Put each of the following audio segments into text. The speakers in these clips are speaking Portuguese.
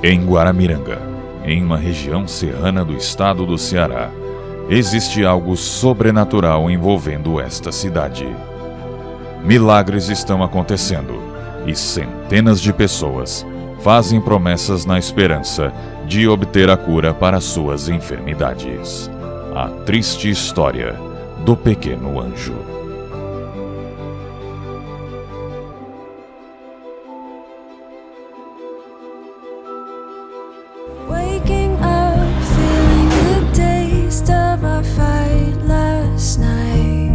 Em Guaramiranga, em uma região serrana do estado do Ceará, existe algo sobrenatural envolvendo esta cidade. Milagres estão acontecendo e centenas de pessoas fazem promessas na esperança de obter a cura para suas enfermidades. A triste história do pequeno anjo. Waking up, feeling the taste of our fight last night.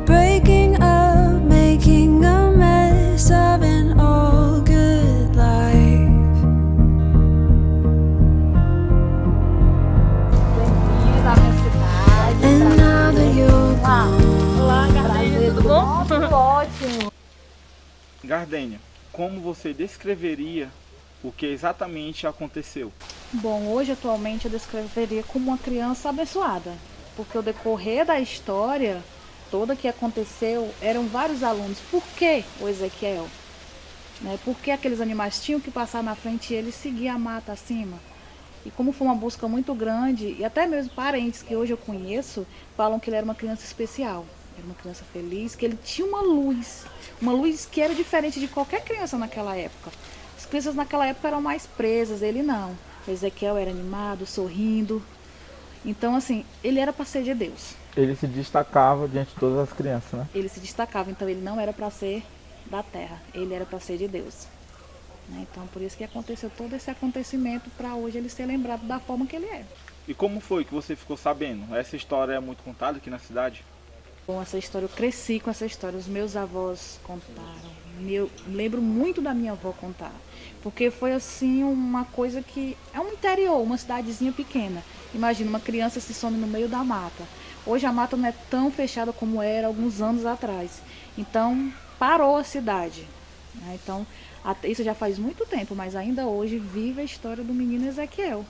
Breaking up, making a mess of an all good life. Bem-vindos à minha cidade. And now that you're Olá, gone, Gardênia, tudo bom? Tudo ótimo. Gardênia, como você descreveria o que exatamente aconteceu? Bom, hoje atualmente eu descreveria como uma criança abençoada, porque o decorrer da história toda que aconteceu eram vários alunos. Por que o Ezequiel? Por que aqueles animais tinham que passar na frente e ele seguia a mata acima? E como foi uma busca muito grande, e até mesmo parentes que hoje eu conheço, falam que ele era uma criança especial. Era uma criança feliz, que ele tinha uma luz que era diferente de qualquer criança naquela época. As crianças naquela época eram mais presas, ele não. O Ezequiel era animado, sorrindo. Então, assim, ele era para ser de Deus. Ele se destacava diante de todas as crianças, né? Ele se destacava, então ele não era para ser da terra, ele era para ser de Deus. Então, por isso que aconteceu todo esse acontecimento para hoje ele ser lembrado da forma que ele é. E como foi que você ficou sabendo? Essa história é muito contada aqui na cidade? Bom, essa história, eu cresci com essa história, os meus avós contaram. Eu lembro muito da minha avó contar, porque foi assim uma coisa que é um interior, uma cidadezinha pequena. Imagina, uma criança se some no meio da mata. Hoje a mata não é tão fechada como era alguns anos atrás. Então, parou a cidade. Então, isso já faz muito tempo, mas ainda hoje vive a história do menino Ezequiel.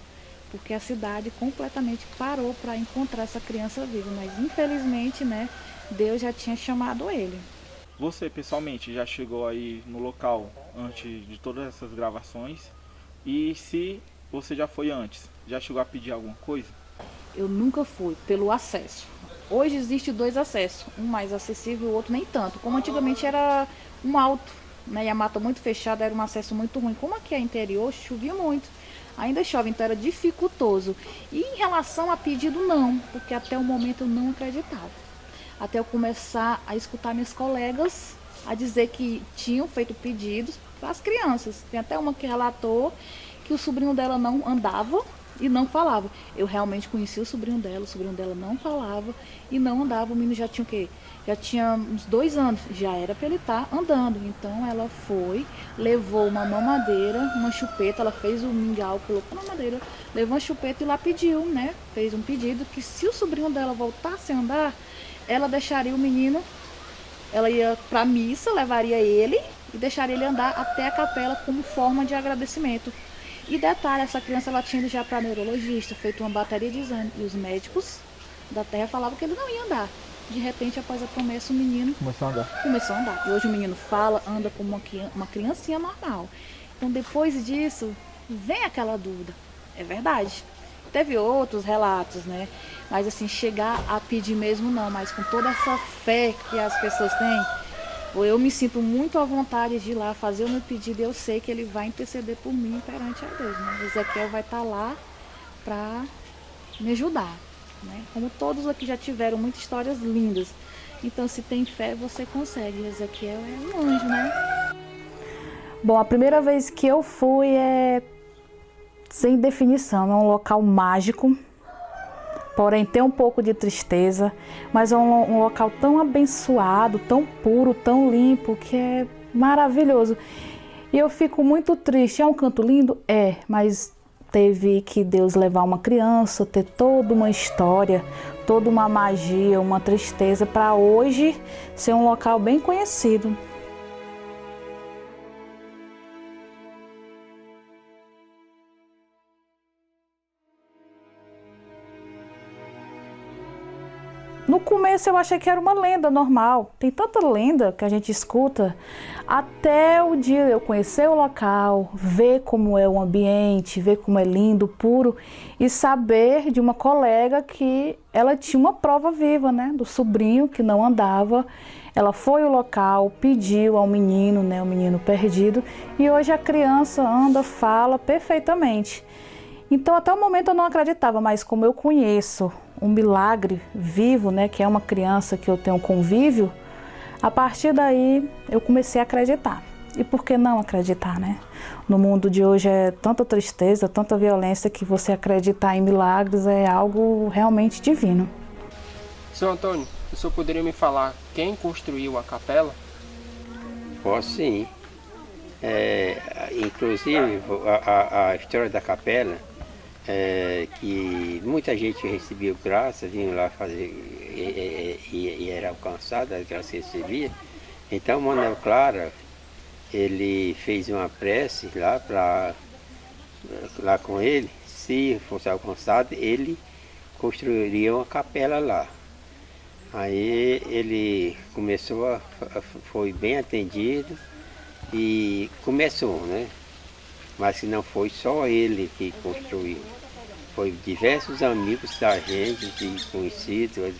Porque a cidade completamente parou para encontrar essa criança viva. Mas infelizmente, Deus já tinha chamado ele. Você pessoalmente já chegou aí no local antes de todas essas gravações? E se você já foi antes, já chegou a pedir alguma coisa? Eu nunca fui pelo acesso. Hoje existe dois acessos, um mais acessível e o outro nem tanto. Como antigamente era um alto, e a mata muito fechada, era um acesso muito ruim. Como aqui é interior, chovia muito. Ainda chove, então era dificultoso. E em relação a pedido, não, porque até o momento eu não acreditava. Até eu começar a escutar minhas colegas a dizer que tinham feito pedidos para as crianças. Tem até uma que relatou que o sobrinho dela não andava e não falava. Eu realmente conheci o sobrinho dela não falava e não andava. O menino já tinha o quê? Já tinha uns 2 anos, já era para ele estar andando. Então ela foi, levou uma mamadeira, uma chupeta, ela fez o mingau, colocou na madeira, levou uma chupeta e lá pediu, Fez um pedido que se o sobrinho dela voltasse a andar, ela deixaria o menino, ela ia para a missa, levaria ele e deixaria ele andar até a capela como forma de agradecimento. E detalhe, essa criança ela tinha ido já para neurologista, feito uma bateria de exame. E os médicos da terra falavam que ele não ia andar. De repente, após a promessa, o menino começou a andar. E hoje o menino fala, anda como uma criancinha normal. Então, depois disso, vem aquela dúvida. É verdade. Teve outros relatos, Mas assim, chegar a pedir mesmo não. Mas com toda essa fé que as pessoas têm, eu me sinto muito à vontade de ir lá fazer o meu pedido e eu sei que ele vai interceder por mim perante a Deus. O Ezequiel vai estar lá para me ajudar. Como todos aqui já tiveram muitas histórias lindas. Então, se tem fé, você consegue. Ezequiel é um anjo, Bom, a primeira vez que eu fui é sem definição. É um local mágico. Porém, tem um pouco de tristeza, mas é um local tão abençoado, tão puro, tão limpo, que é maravilhoso. E eu fico muito triste. É um canto lindo? É, mas teve que Deus levar uma criança, ter toda uma história, toda uma magia, uma tristeza, para hoje ser um local bem conhecido. No começo eu achei que era uma lenda normal. Tem tanta lenda que a gente escuta, até o dia eu conhecer o local, ver como é o ambiente, ver como é lindo, puro, e saber de uma colega que ela tinha uma prova viva, né, do sobrinho que não andava. Ela foi ao local, pediu ao menino, né, o menino perdido, e hoje a criança anda, fala perfeitamente. Então até o momento eu não acreditava, mas como eu conheço um milagre vivo, né, que é uma criança que eu tenho convívio, a partir daí eu comecei a acreditar. E por que não acreditar, né? No mundo de hoje é tanta tristeza, tanta violência, que você acreditar em milagres é algo realmente divino. Seu Antônio, o senhor poderia me falar quem construiu a capela? Posso sim. Inclusive a história da capela, que muita gente recebeu graça, vinha lá fazer e era alcançada, a graça recebia. Então Manuel Clara, ele fez uma prece lá com ele, se fosse alcançado, ele construiria uma capela lá. Aí ele foi bem atendido e começou, né? Mas não foi só ele que construiu. Foi diversos amigos da gente, de conhecidos.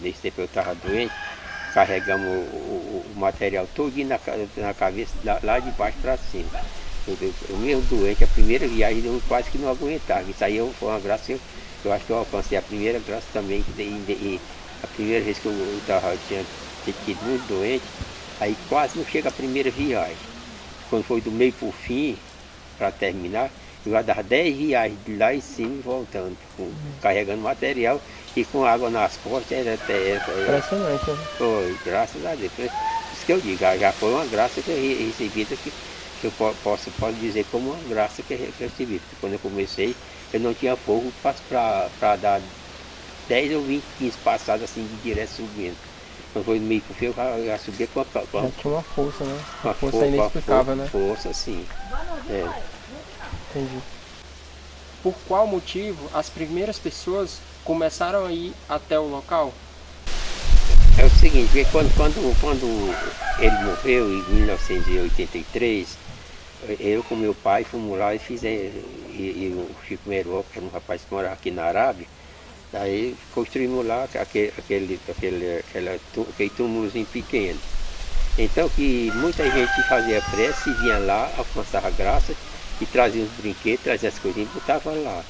Nesse tempo eu estava doente, carregamos o material todo na cabeça, lá de baixo para cima. Eu mesmo doente, a primeira viagem eu quase que não aguentava. Isso aí foi uma graça, eu acho que eu alcancei a primeira graça também. A primeira vez que eu tinha tido muito doente, aí quase não chega a primeira viagem. Quando foi do meio para o fim, para terminar, eu ia dar 10 viagens de lá em cima e voltando, carregando material e com água nas costas. Era Impressionante, né? Foi, graças a Deus. Isso que eu digo, já foi uma graça que eu recebi, que eu posso dizer como uma graça que eu recebi. Porque quando eu comecei, eu não tinha fogo para dar 10 ou 20, 15 passadas assim de direto subindo. Quando foi no meio pro fio, eu já subia com a Já tinha uma força, né? Uma força inexplicável, né? Força, sim. Entendi. Por qual motivo as primeiras pessoas começaram a ir até o local? É o seguinte, quando ele morreu em 1983, eu com meu pai fomos lá e o Chico Meruoca, que era um rapaz que morava aqui na Arábia, daí construímos lá aquele túmulozinho pequeno. Então que muita gente fazia prece e vinha lá, alcançava graça e trazia os brinquedos, trazia as coisinhas e botava lá.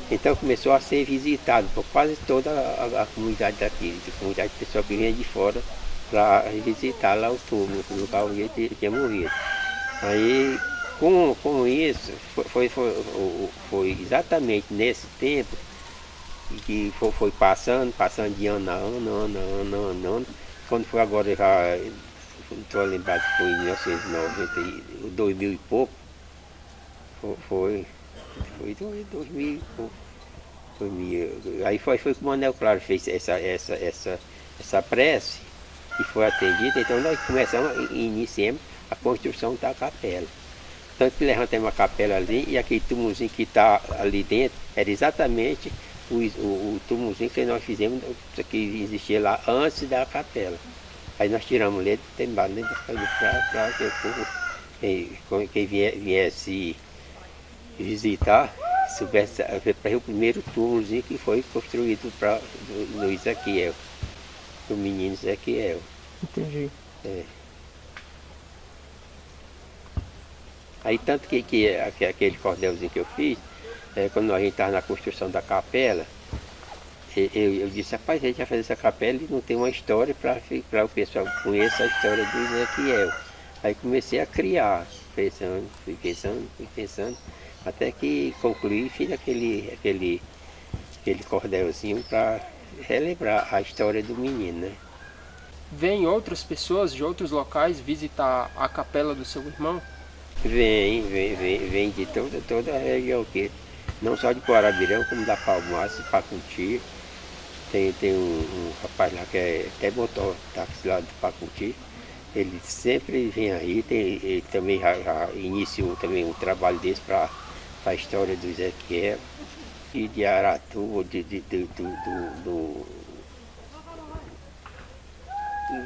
Então começou a ser visitado por quase toda a comunidade daqui, a comunidade de pessoal que vinha de fora para visitar lá o túmulo, o lugar onde ele tinha morrido. Aí com isso, foi exatamente nesse tempo que foi passando de ano a ano. Quando foi agora, já estou lembrado que foi em 1990, 2000 e pouco, foi 2000 e pouco. Aí foi que o Manuel Claro fez essa prece e foi atendida. Então nós iniciamos a construção da capela. Tanto que levantamos a capela ali e aquele túmulozinho que está ali dentro era exatamente o túmulozinho que nós fizemos, que existia lá antes da capela. Aí nós tiramos ele, temos dentro para que o povo, quem viesse visitar, soubesse para o primeiro túmulozinho que foi construído no Ezequiel, do menino Ezequiel. Entendi. Aí tanto que aquele cordelzinho que eu fiz, quando a gente estava na construção da capela, eu disse, rapaz, a gente vai fazer essa capela e não tem uma história para o pessoal conhecer a história do Ezequiel. Aí comecei a criar, fui pensando, até que concluí e fiz aquele cordelzinho para relembrar a história do menino, né? Vêm outras pessoas de outros locais visitar a capela do seu irmão? Vem de toda a região aqui, não só de Guarabirão, como da Palmaça, Pacuti. Tem um rapaz lá que até botou táxi lá de Pacuti. Ele sempre vem aí, ele também já iniciou também um trabalho desse para a história do Ezequiel e de Aratu,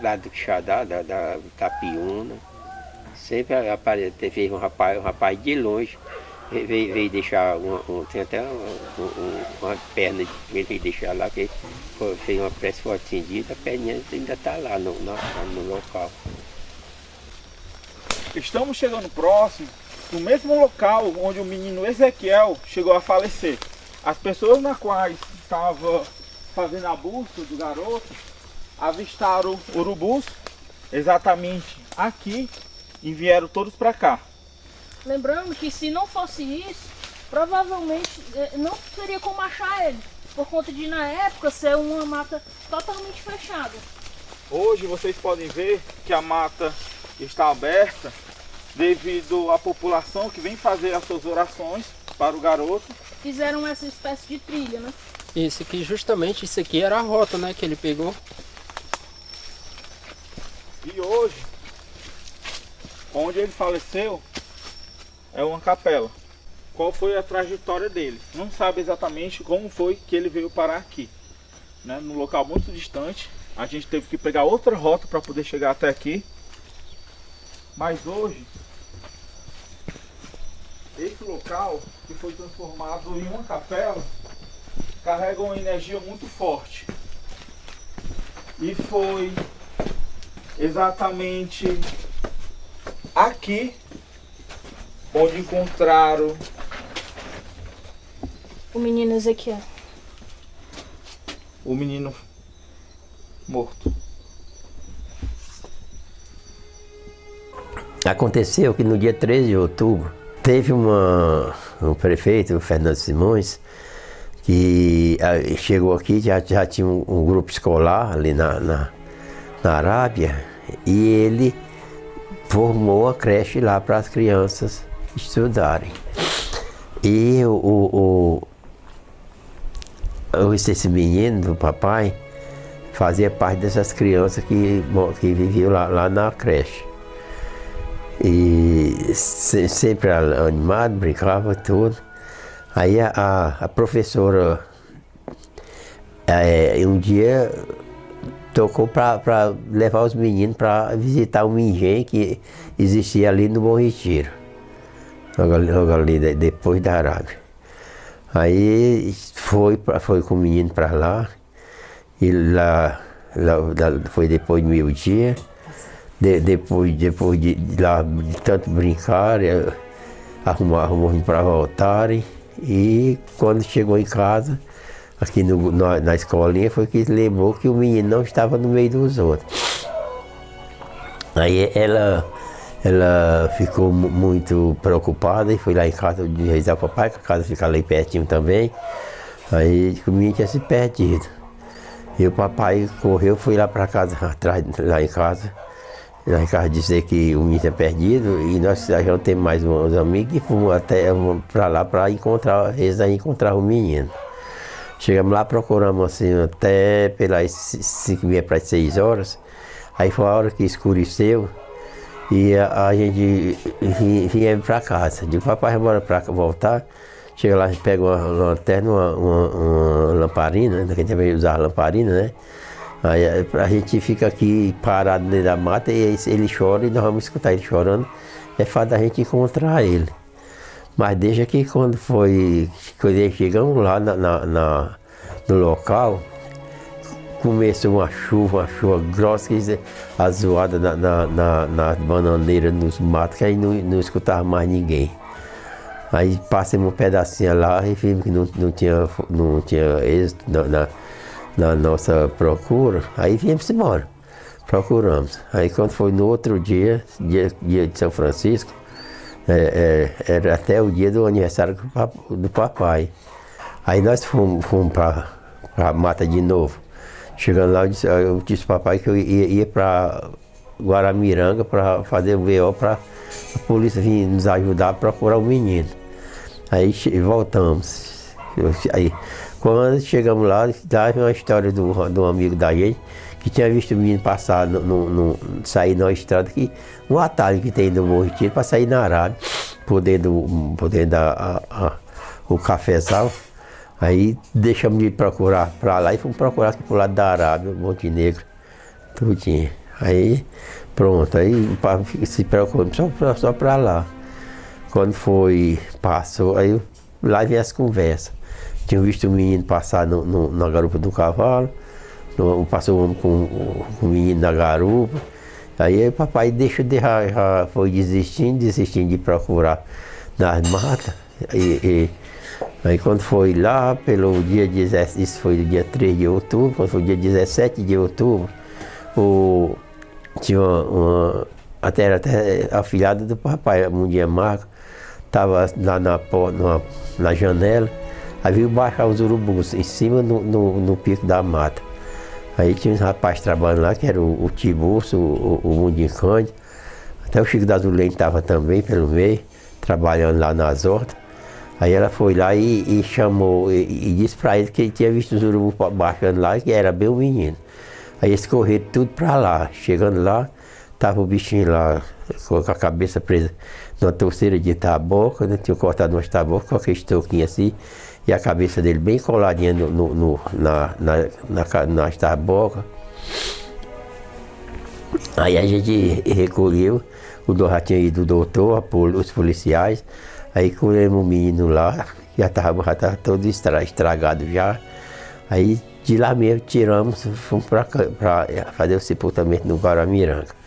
lá do Quixadá, da Itapiúna. Sempre veio um rapaz de longe, veio deixar, tem até uma perna que ele veio deixar lá, que fez uma prece forte acendida, a perninha ainda está lá no local. Estamos chegando próximo do mesmo local onde o menino Ezequiel chegou a falecer. As pessoas na quais estavam fazendo a busca do garoto avistaram urubus exatamente aqui e vieram todos para cá. Lembrando que se não fosse isso, provavelmente não teria como achar ele, por conta de na época ser uma mata totalmente fechada. Hoje vocês podem ver que a mata está aberta devido à população que vem fazer as suas orações para o garoto. Fizeram essa espécie de trilha, né? Isso aqui era a rota, né, que ele pegou. E hoje, onde ele faleceu, é uma capela. Qual foi a trajetória dele? Não sabe exatamente como foi que ele veio parar aqui, né? Num local muito distante. A gente teve que pegar outra rota para poder chegar até aqui. Mas hoje, esse local que foi transformado em uma capela carrega uma energia muito forte. E foi exatamente aqui onde encontraram O menino Ezequiel. o menino morto. Aconteceu que no dia 13 de outubro teve um prefeito, o Fernando Simões, que chegou aqui, já tinha um grupo escolar ali na Arábia, e ele formou a creche lá para as crianças estudarem. E esse menino do papai fazia parte dessas crianças que viviam lá na creche. E sempre animado, brincava tudo. Aí a professora um dia tocou para levar os meninos para visitar um engenho que existia ali no Bom Retiro, logo ali depois da Arábia. Aí foi com o menino para lá, e lá foi depois de meio-dia. Depois de lá de tanto brincar, arrumou para voltarem, e quando chegou em casa, aqui na escolinha, foi que lembrou que o menino não estava no meio dos outros. Aí ela ficou muito preocupada e foi lá em casa rezar o papai, que a casa fica ali pertinho também. Aí o menino tinha se perdido. E o papai correu, foi lá para casa, atrás, lá em casa dizer que o menino tinha perdido, e nós já temos mais uns amigos e fomos até para lá para encontrar o menino. Chegamos lá, procuramos assim até pelas 5h30 para as 6 horas, aí foi a hora que escureceu e a gente vinha para casa. Digo, papai, bora para voltar. Chega lá, a gente pega uma lanterna, uma lamparina, que a gente vai usar lamparina, né? Aí a gente fica aqui parado dentro da mata e ele chora e nós vamos escutar ele chorando. É fácil da gente encontrar ele. Mas desde que quando chegamos lá no local, começou uma chuva grossa, azoada na bananeira, nos matos, que aí não escutava mais ninguém. Aí passamos um pedacinho lá e vimos que não tinha êxito na nossa procura, aí viemos embora, procuramos. Aí quando foi no outro dia de São Francisco, era até o dia do aniversário do papai. Aí nós fomos para a mata de novo. Chegando lá, eu disse ao papai que eu ia para Guaramiranga para fazer o BO, para a polícia vir nos ajudar a procurar o menino. Aí voltamos. Aí, quando chegamos lá veio uma história de um amigo da gente que tinha visto o menino passar, sair na estrada, um atalho que tem no Bom Retiro para sair na Arábia, por dentro o cafezal. Aí deixamos de procurar para lá e fomos procurar aqui para o lado da Arábia, Montenegro. tudinho. Aí, pronto, aí o pai se preocupou só pra lá. Quando passou, aí lá vem as conversas. Tinha visto o menino passar na garupa do cavalo, passou o homem com o menino na garupa. Aí o papai foi desistindo de procurar nas matas. Aí quando foi lá, pelo dia 17, isso foi o dia 3 de outubro, quando foi o dia 17 de outubro, tinha até a filhada do papai, a mulher Marco, estava lá na janela, aí viu baixar os urubus em cima no pico da mata. Aí tinha uns rapazes trabalhando lá, que era o Tiburcio, o Mundinho Cândido, até o Chico da Zulene estava também pelo meio, trabalhando lá nas hortas. Aí ela foi lá e chamou, e disse para ele que ele tinha visto os urubus baixando lá, que era bem o menino. Aí eles correram tudo para lá. Chegando lá, tava o bichinho lá, com a cabeça presa numa torceira de taboca, né? Tinha cortado umas tabocas com aquele estoquinho assim, e a cabeça dele bem coladinha nas tabocas. Aí a gente recolheu, já tinha ido o doutor, os policiais, aí colhemos o menino lá, já estava todo estragado já. Aí de lá mesmo tiramos, fomos para fazer o sepultamento no Guaramiranga.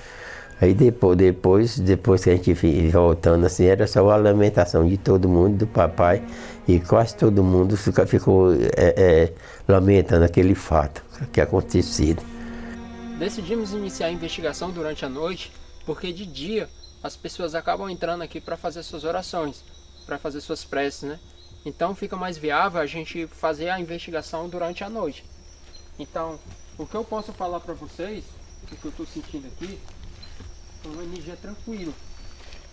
Aí depois que a gente voltando assim, era só a lamentação de todo mundo, do papai, e quase todo mundo ficou lamentando aquele fato que acontecido. Decidimos iniciar a investigação durante a noite, porque de dia as pessoas acabam entrando aqui para fazer suas orações, para fazer suas preces, né? Então fica mais viável a gente fazer a investigação durante a noite. Então, o que eu posso falar para vocês, o que eu estou sentindo aqui, é uma energia tranquila,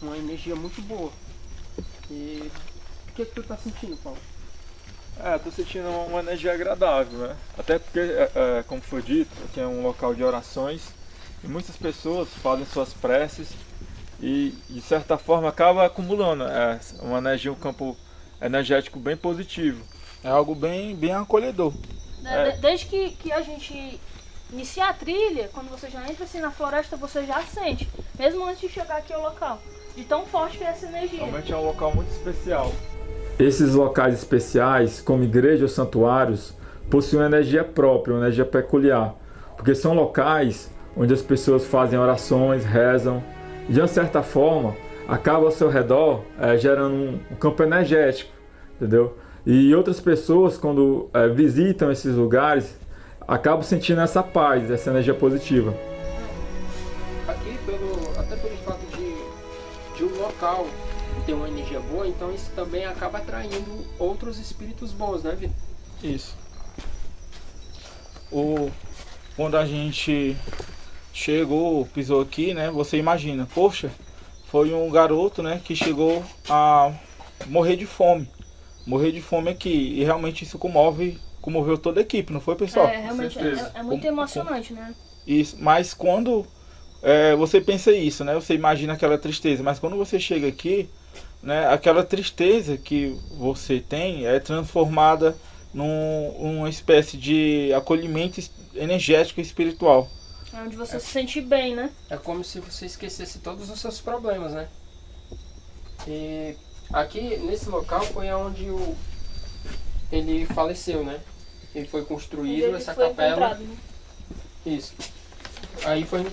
uma energia muito boa. E o que tu está sentindo, Paulo? Tô sentindo uma energia agradável, né? Até porque, como foi dito, aqui é um local de orações e muitas pessoas fazem suas preces e, de certa forma, acaba acumulando uma energia, um campo energético bem positivo. É algo bem acolhedor. Desde que a gente inicia a trilha, quando você já entra assim na floresta, você já sente, mesmo antes de chegar aqui ao local, de tão forte que é essa energia. Realmente é um local muito especial. Esses locais especiais, como igrejas ou santuários, possuem uma energia própria, uma energia peculiar, porque são locais onde as pessoas fazem orações, rezam, e de uma certa forma acaba ao seu redor gerando um campo energético, entendeu? E outras pessoas, quando visitam esses lugares, acabam sentindo essa paz, essa energia positiva. Aqui, até pelo fato de um local ter uma energia boa, então isso também acaba atraindo outros espíritos bons, né, Vitor? Isso. Quando a gente chegou, pisou aqui, né, você imagina, poxa, foi um garoto, né, que chegou a morrer de fome. Morrer de fome aqui. E realmente isso comoveu toda a equipe, não foi, pessoal? Realmente é muito emocionante, né? Isso, mas quando você pensa isso, né? Você imagina aquela tristeza, mas quando você chega aqui, né, aquela tristeza que você tem é transformada numa espécie de acolhimento energético e espiritual. É onde você se sente bem, né? É como se você esquecesse todos os seus problemas, né? E aqui, nesse local, foi onde ele faleceu, né? Ele foi construído, essa capela. Né? Isso. Aí foi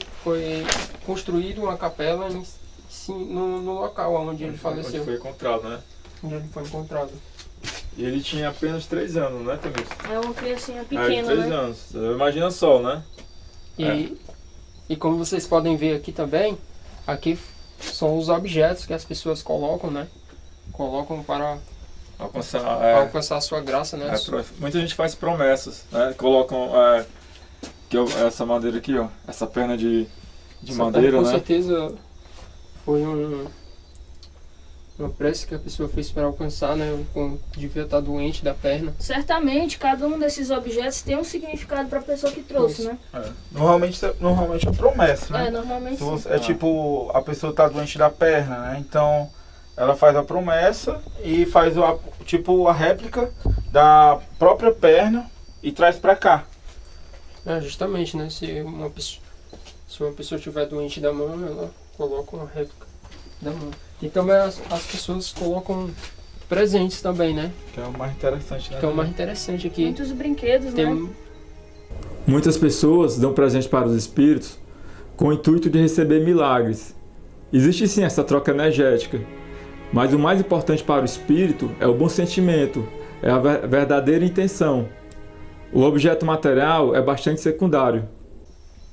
construído uma capela no local onde ele faleceu. Onde foi encontrado, né? Onde ele foi encontrado. E ele tinha apenas 3 anos, né, Tamires? É uma criancinha pequena, 3 né? anos. Imagina só, né? E como vocês podem ver aqui também, aqui são os objetos que as pessoas colocam, né? Colocam para alcançar a sua graça, né? Muita gente faz promessas, né? Colocam essa madeira aqui, ó, essa perna de madeira, com né? Com certeza foi uma prece que a pessoa fez para alcançar, né? Devia estar doente da perna. Certamente, cada um desses objetos tem um significado para a pessoa que trouxe, né? Normalmente é promessa, né? Normalmente sim. Tipo, a pessoa está doente da perna, né? Então, ela faz a promessa e faz a réplica da própria perna e traz para cá. Justamente, né? Se Se uma pessoa estiver doente da mão, ela coloca uma réplica da mão. E também as pessoas colocam presentes também, né? Que é o mais interessante, né? Que é o mais interessante aqui. Muitos brinquedos, Tem né? Muitas pessoas dão presente para os espíritos com o intuito de receber milagres. Existe sim essa troca energética, mas o mais importante para o espírito é o bom sentimento, é a verdadeira intenção. O objeto material é bastante secundário.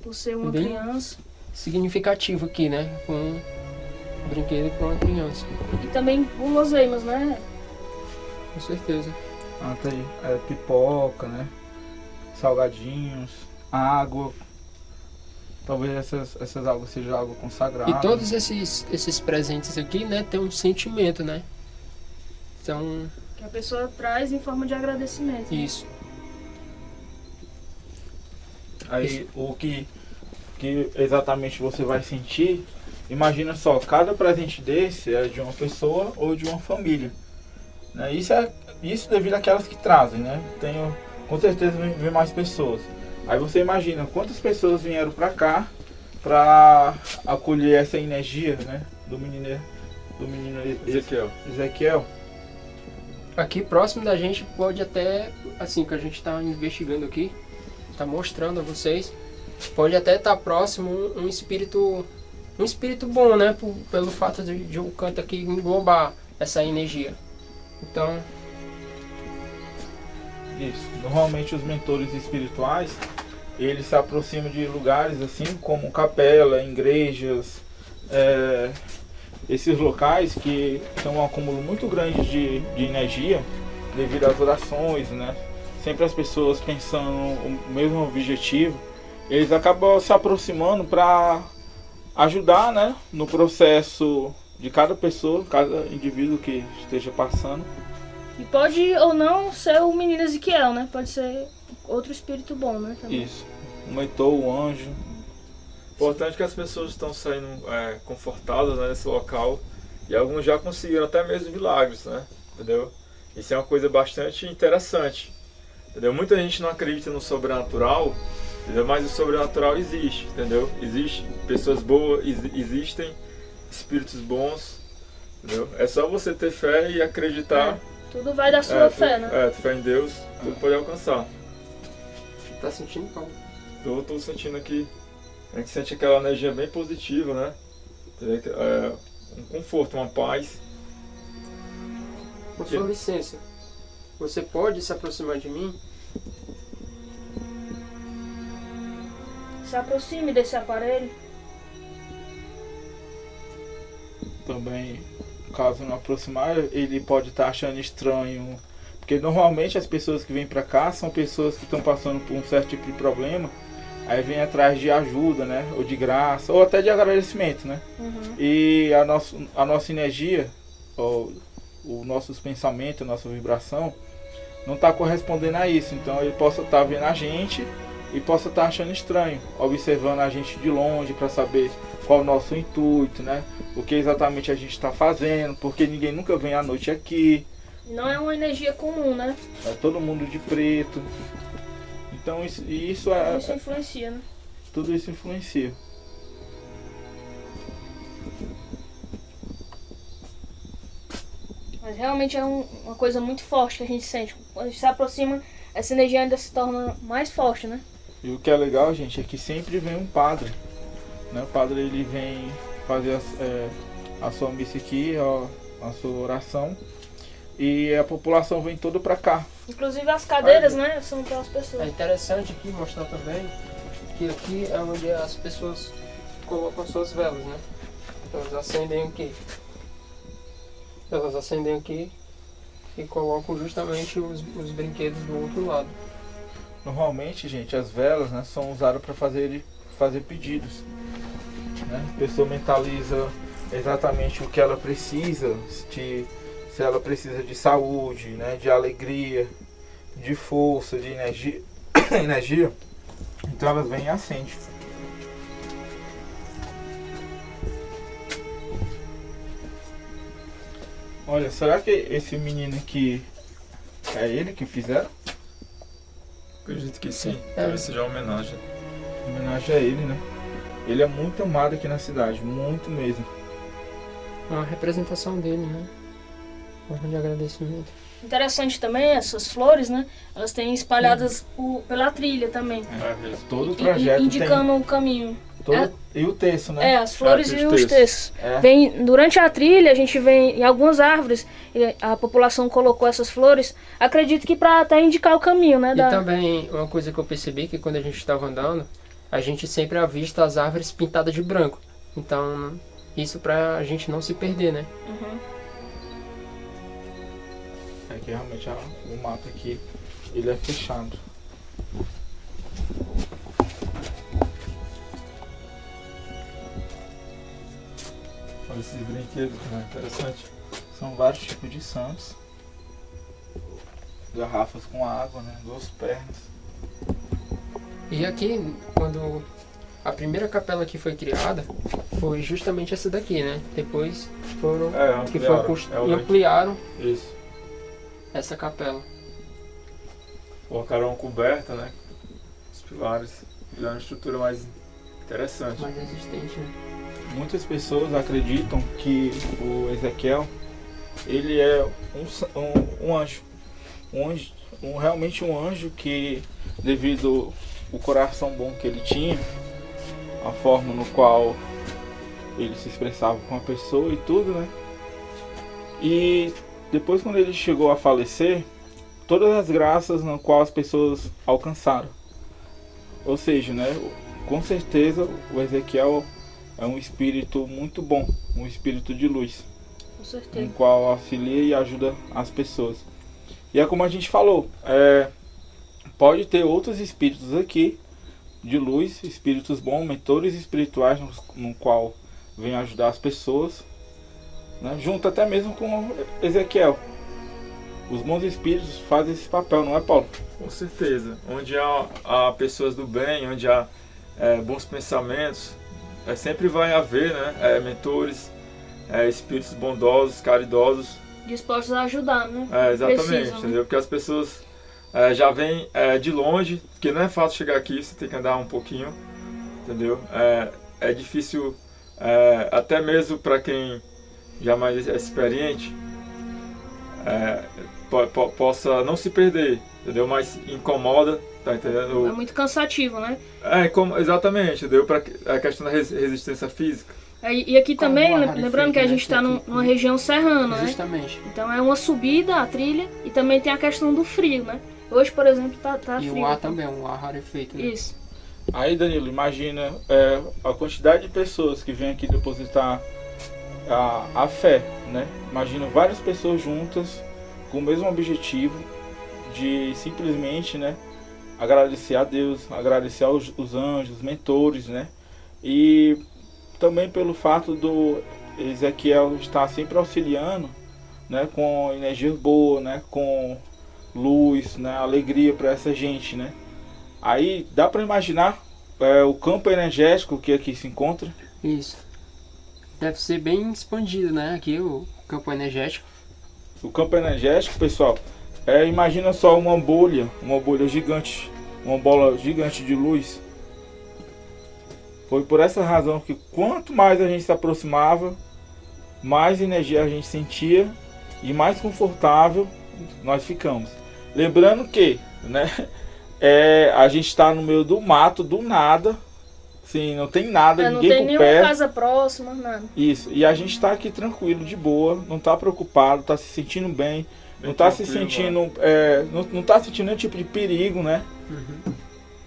Por ser uma Bem criança. significativo aqui, né? Com um brinquedo para uma criança. E também guloseimas, né? Com certeza. Ah, tem pipoca, né? Salgadinhos, água. Talvez essas águas sejam água consagrada. E todos esses presentes aqui, né, tem um sentimento, né? Então, Que a pessoa traz em forma de agradecimento. isso. Aí o que exatamente você vai sentir, imagina só, cada presente desse é de uma pessoa ou de uma família. Né? Isso devido àquelas que trazem, né? Com certeza vem mais pessoas. Aí você imagina quantas pessoas vieram pra cá pra acolher essa energia, né? Do menino Ezequiel. Aqui próximo da gente pode até, assim que a gente está investigando aqui, está mostrando a vocês, pode até estar próximo um espírito bom, né? Pelo fato de o canto aqui englobar essa energia. Então, isso. Normalmente os mentores espirituais, eles se aproximam de lugares assim como capela, igrejas, esses locais que tem um acúmulo muito grande de energia devido às orações, né? Sempre as pessoas pensando o mesmo objetivo, eles acabam se aproximando para ajudar, né? No processo de cada pessoa, cada indivíduo que esteja passando. E pode ou não ser o menino Ezequiel, né? Pode ser outro espírito bom, né? Também. Isso. O mentor, o anjo. Importante que as pessoas estão saindo confortadas, né, nesse local, e alguns já conseguiram até mesmo milagres, né? Entendeu? Isso é uma coisa bastante interessante. Entendeu? Muita gente não acredita no sobrenatural, entendeu? Mas o sobrenatural existe, entendeu? Existem pessoas boas, existem espíritos bons, entendeu? É só você ter fé e acreditar. Tudo vai da sua fé, né? Fé em Deus, tudo pode alcançar. tá sentindo, Paulo? Tô sentindo aqui. A gente sente aquela energia bem positiva, né? Um conforto, uma paz. Com sua licença, você pode se aproximar de mim? Se aproxime desse aparelho. Também, caso não aproximar, ele pode estar achando estranho. Porque normalmente as pessoas que vêm pra cá são pessoas que estão passando por um certo tipo de problema. Aí vem atrás de ajuda, né? Ou de graça, ou até de agradecimento, né? Uhum. E a nossa energia, os nossos pensamentos, a nossa vibração, não está correspondendo a isso. Então ele possa estar vendo a gente e possa estar achando estranho, observando a gente de longe para saber qual o nosso intuito, né? O que exatamente a gente está fazendo, porque ninguém nunca vem à noite aqui. Não é uma energia comum, né? É todo mundo de preto. Então isso influencia, né? Tudo isso influencia. Mas realmente é uma coisa muito forte que a gente sente. Quando a gente se aproxima, essa energia ainda se torna mais forte, né? E o que é legal, gente, é que sempre vem um padre, né? O padre, ele vem fazer a sua missa aqui, a sua oração, e a população vem toda pra cá. Inclusive as cadeiras, né? São para as É pessoas. interessante aqui mostrar também que aqui é onde as pessoas colocam suas velas, né? Então elas acendem aqui. Elas acendem aqui e colocam justamente os brinquedos do outro lado. Normalmente, gente, as velas, né, são usadas para fazer pedidos, né? A pessoa mentaliza exatamente o que ela precisa, se ela precisa de saúde, né, de alegria, de força, de energia, então elas vêm e acendem. Olha, será que esse menino aqui é ele que fizeram? Acredito que sim, talvez seja uma homenagem. Em homenagem a ele, né? Ele é muito amado aqui na cidade, muito mesmo. É uma representação dele, né? Forma de agradecimento. Interessante também essas flores, né? Elas têm espalhadas pela trilha também. Todo o trajeto indicando o caminho. E o terço, né? As flores e os terços. É. Durante a trilha, a gente vê em algumas árvores, a população colocou essas flores, acredito que para até indicar o caminho, né? E também, uma coisa que eu percebi, que quando a gente estava andando, a gente sempre avista as árvores pintadas de branco. Então, isso pra gente não se perder, né? Uhum. É que realmente o mato aqui, ele é fechado. Olha esses brinquedos, né? Interessante. São vários tipos de santos. Garrafas com água, né? 2 pernas. E aqui, quando a primeira capela que foi criada, foi justamente essa daqui, né? Depois foram ampliaram Isso. essa capela. Colocaram uma coberta, né? Os pilares. Fizeram uma estrutura mais interessante. Mais resistente, né? Muitas pessoas acreditam que o Ezequiel, ele é um anjo. Realmente um anjo que, devido ao coração bom que ele tinha, a forma no qual ele se expressava com a pessoa e tudo, né? E depois, quando ele chegou a falecer, todas as graças na qual as pessoas alcançaram. Ou seja, né? Com certeza o Ezequiel é um espírito muito bom, um espírito de luz, Com certeza. no qual auxilia e ajuda as pessoas. E é como a gente falou, pode ter outros espíritos aqui de luz, espíritos bons, mentores espirituais no qual vem ajudar as pessoas, né? Junto até mesmo com Ezequiel. Os bons espíritos fazem esse papel, não é, Paulo? Com certeza. Onde há pessoas do bem, onde há bons pensamentos, sempre vai haver, né, mentores, espíritos bondosos, caridosos. Dispostos a ajudar, né? Exatamente, Precisam, entendeu? né? Porque as pessoas já vêm de longe, porque não é fácil chegar aqui, você tem que andar um pouquinho, entendeu? É difícil, até mesmo para quem já mais é experiente, possa não se perder, entendeu? Mas incomoda, tá entendendo? É muito cansativo, né? Exatamente, entendeu? Para a questão da resistência física. E aqui Como também, o ar lembrando que a rarefeito, gente né, está aqui. numa região serrana, né? Justamente. Então é uma subida, a trilha, e também tem a questão do frio, né? Hoje, por exemplo, tá E frio. o ar também, um ar rarefeito, né? Isso. Aí, Danilo, imagina a quantidade de pessoas que vêm aqui depositar a fé, né? Imagina várias pessoas juntas com o mesmo objetivo de simplesmente, né, agradecer a Deus, agradecer os anjos, mentores, né? E também pelo fato do Ezequiel estar sempre auxiliando, né, com energia boa, né, com luz, né, alegria para essa gente, né? Aí dá para imaginar o campo energético que aqui se encontra. Isso. Deve ser bem expandido, né? Aqui o campo energético. O campo energético, pessoal, imagina só uma bolha gigante, uma bola gigante de luz. Foi por essa razão que quanto mais a gente se aproximava, mais energia a gente sentia e mais confortável nós ficamos. Lembrando que, né, a gente está no meio do mato, do nada, sim, não tem nada, Não ninguém tem por nenhuma perto. casa próxima, nada. Isso, e a gente está aqui tranquilo, de boa, não está preocupado, está se sentindo bem, não está se sentindo, não tá sentindo nenhum tipo de perigo, né? Uhum.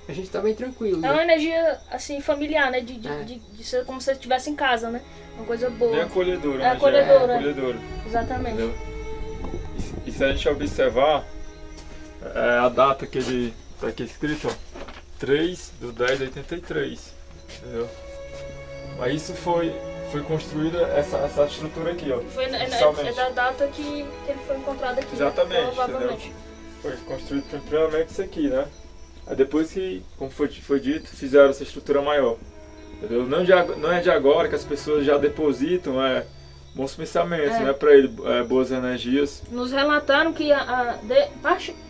A gente tá bem tranquilo, É uma né? energia, assim, familiar, né? De ser como se você estivesse em casa, né? Uma coisa boa. Bem acolhedora. É acolhedora. É acolhedora. Exatamente. Entendeu? E se a gente observar a data que ele tá aqui escrito, ó, 3/10/83, entendeu? Mas isso foi construída essa estrutura aqui, ó. É da data que ele foi encontrado aqui. Exatamente, né? Provavelmente. Foi construído primeiramente isso aqui, né? Aí depois que, como foi dito, fizeram essa estrutura maior. Entendeu? Não é de agora que as pessoas já depositam bons pensamentos, né, para ele, boas energias. Nos relataram que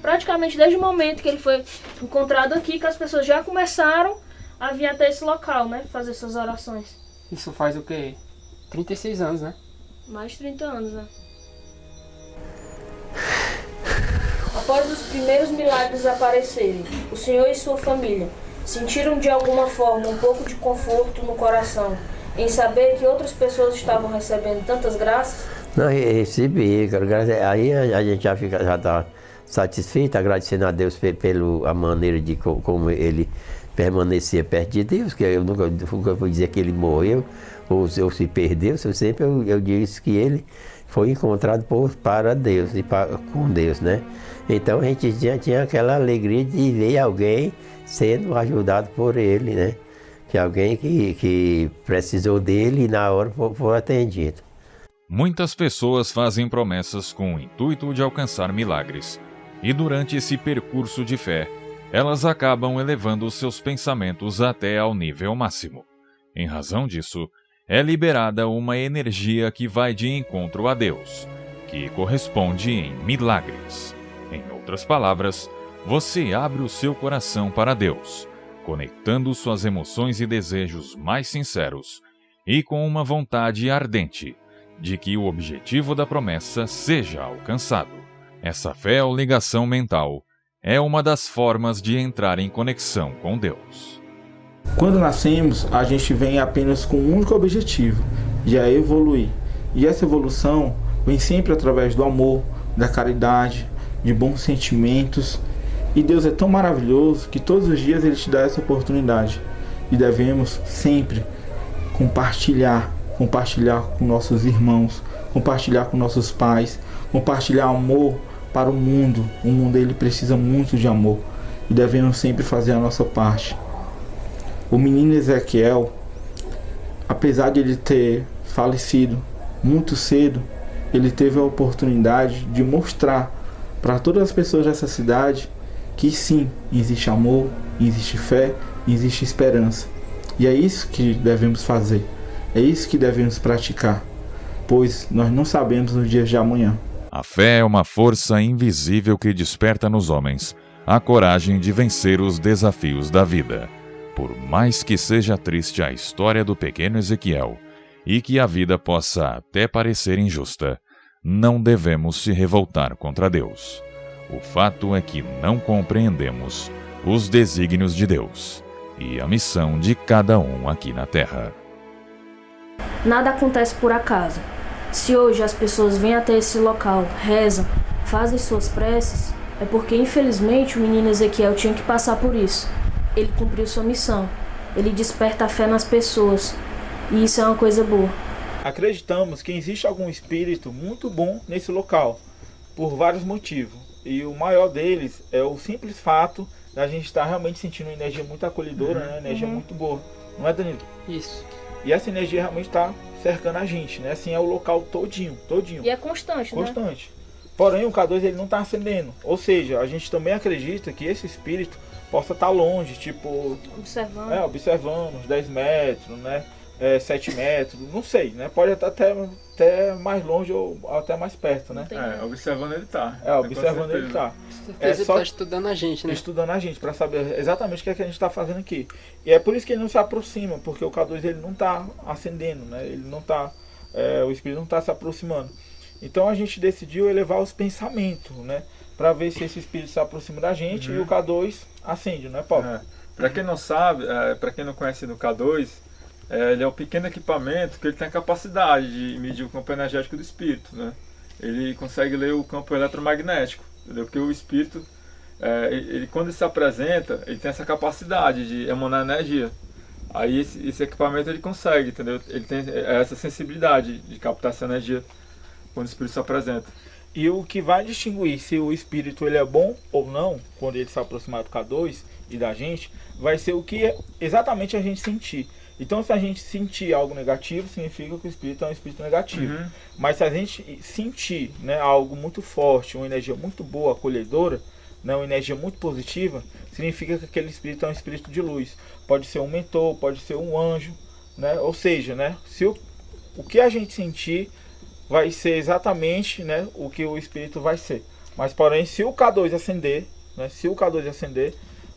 praticamente desde o momento que ele foi encontrado aqui, que as pessoas já começaram a vir até esse local, né? Fazer suas orações. Isso faz o quê? 36 anos, né? Mais de 30 anos, né? Após os primeiros milagres aparecerem, o senhor e sua família sentiram de alguma forma um pouco de conforto no coração em saber que outras pessoas estavam recebendo tantas graças? Não, recebi, aí a gente já está satisfeito, agradecendo a Deus pela maneira de como ele permanecia perto de Deus, que eu nunca vou dizer que ele morreu ou se perdeu, eu disse que ele foi encontrado para Deus e com Deus, né? Então a gente tinha aquela alegria de ver alguém sendo ajudado por ele, né? Que alguém que precisou dele e na hora foi atendido. Muitas pessoas fazem promessas com o intuito de alcançar milagres, e durante esse percurso de fé, elas acabam elevando seus pensamentos até ao nível máximo. Em razão disso, é liberada uma energia que vai de encontro a Deus, que corresponde em milagres. Em outras palavras, você abre o seu coração para Deus, conectando suas emoções e desejos mais sinceros e com uma vontade ardente de que o objetivo da promessa seja alcançado. Essa fé ou ligação mental é uma das formas de entrar em conexão com Deus. Quando nascemos, a gente vem apenas com um único objetivo, de evoluir. E essa evolução vem sempre através do amor, da caridade, de bons sentimentos. E Deus é tão maravilhoso que todos os dias Ele te dá essa oportunidade. E devemos sempre compartilhar com nossos irmãos, compartilhar com nossos pais, compartilhar amor para o mundo. O mundo ele precisa muito de amor e devemos sempre fazer a nossa parte. O menino Ezequiel, apesar de ele ter falecido muito cedo, ele teve a oportunidade de mostrar para todas as pessoas dessa cidade que sim, existe amor, existe fé, existe esperança. E é isso que devemos fazer, é isso que devemos praticar, pois nós não sabemos os dias de amanhã. A fé é uma força invisível que desperta nos homens a coragem de vencer os desafios da vida. Por mais que seja triste a história do pequeno Ezequiel e que a vida possa até parecer injusta, não devemos se revoltar contra Deus. O fato é que não compreendemos os desígnios de Deus e a missão de cada um aqui na Terra. Nada acontece por acaso. Se hoje as pessoas vêm até esse local, rezam, fazem suas preces, é porque infelizmente o menino Ezequiel tinha que passar por isso. Ele cumpriu sua missão. Ele desperta a fé nas pessoas. E isso é uma coisa boa. Acreditamos que existe algum espírito muito bom nesse local, por vários motivos. E o maior deles é o simples fato da gente estar realmente sentindo uma energia muito acolhedora, né? Energia muito boa. Não é, Danilo? Isso. E essa energia realmente está cercando a gente, né? Assim é o local todinho. E é constante, né? Constante. Porém, o K2 ele não está acendendo. Ou seja, a gente também acredita que esse espírito possa estar longe, tipo... Observando uns 10 metros, né? 7 metros, não sei, né? Pode estar até mais longe ou até mais perto, né? Observando ele tá. Observando ele tá. Ele está estudando a gente, né? Estudando a gente, para saber exatamente o que é que a gente está fazendo aqui. E é por isso que ele não se aproxima, porque o K2 ele não está acendendo, né? Ele não está, o espírito não está se aproximando. Então a gente decidiu elevar os pensamentos, né? Para ver se esse espírito se aproxima da gente e o K2 acende, não é, Paulo? Para quem não sabe, para quem não conhece o K2, ele é um pequeno equipamento que ele tem a capacidade de medir o campo energético do espírito, né? Ele consegue ler o campo eletromagnético, entendeu? Porque o espírito, ele quando ele se apresenta, ele tem essa capacidade de emanar energia. Aí esse equipamento ele consegue, entendeu? Ele tem essa sensibilidade de captar essa energia quando o espírito se apresenta. E o que vai distinguir se o espírito ele é bom ou não, quando ele se aproximar do K2 e da gente, vai ser o que exatamente a gente sentir. Então, se a gente sentir algo negativo, significa que o espírito é um espírito negativo. Mas se a gente sentir, né, algo muito forte, uma energia muito boa, acolhedora, né, uma energia muito positiva, significa que aquele espírito é um espírito de luz. Pode ser um mentor, pode ser um anjo, né? Ou seja, né, se o que a gente sentir vai ser exatamente, né, o que o espírito vai ser. Mas, porém, se o K2 acender, né,